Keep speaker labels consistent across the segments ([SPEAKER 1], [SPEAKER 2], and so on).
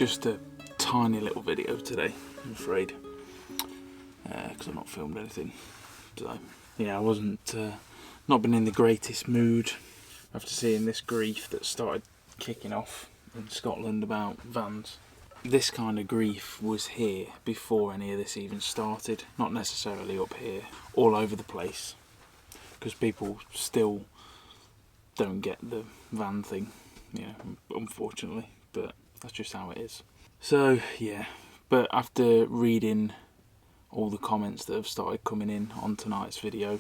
[SPEAKER 1] just a tiny little video today, I'm afraid, because I've not filmed anything. So yeah, I wasn't not been in the greatest mood after seeing this grief that started kicking off in Scotland about vans. This kind of grief was here before any of this even started, not necessarily up here, all over the place, because people still don't get the van thing, unfortunately, but that's just how it is. So yeah, but after reading all the comments that have started coming in on tonight's video,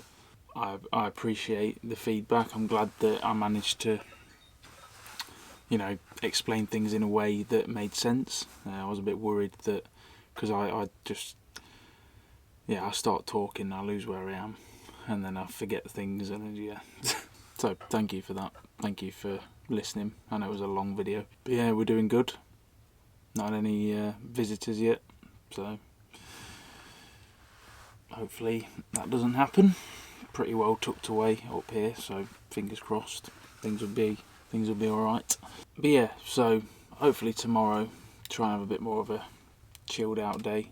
[SPEAKER 1] I appreciate the feedback. I'm glad that I managed to, explain things in a way that made sense. I was a bit worried that, because I start talking, I lose where I am, and then I forget things, and yeah. So thank you for that. Thank you for listening. I know it was a long video, but yeah, we're doing good. Not any visitors yet, so hopefully that doesn't happen. Pretty well tucked away up here, so fingers crossed things will be all right. But yeah, so hopefully tomorrow try and have a bit more of a chilled out day.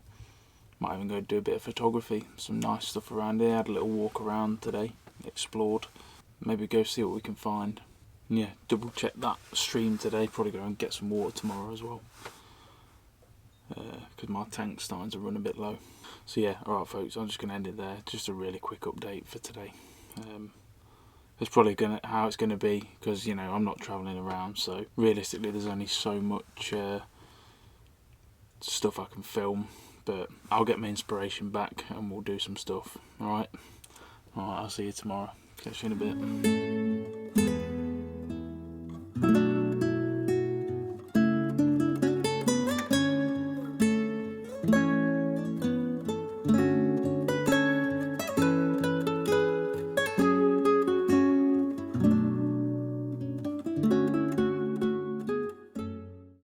[SPEAKER 1] Might even go do a bit of photography, some nice stuff around here. Had a little walk around today, explored. Maybe go see what we can find. And yeah, double check that stream today. Probably go and get some water tomorrow as well, because my tank's starting to run a bit low. So yeah, alright folks, I'm just going to end it there. Just a really quick update for today. It's probably how it's going to be, because I'm not travelling around, so realistically there's only so much stuff I can film, but I'll get my inspiration back and we'll do some stuff. Alright, I'll see you tomorrow. Catch you in a bit.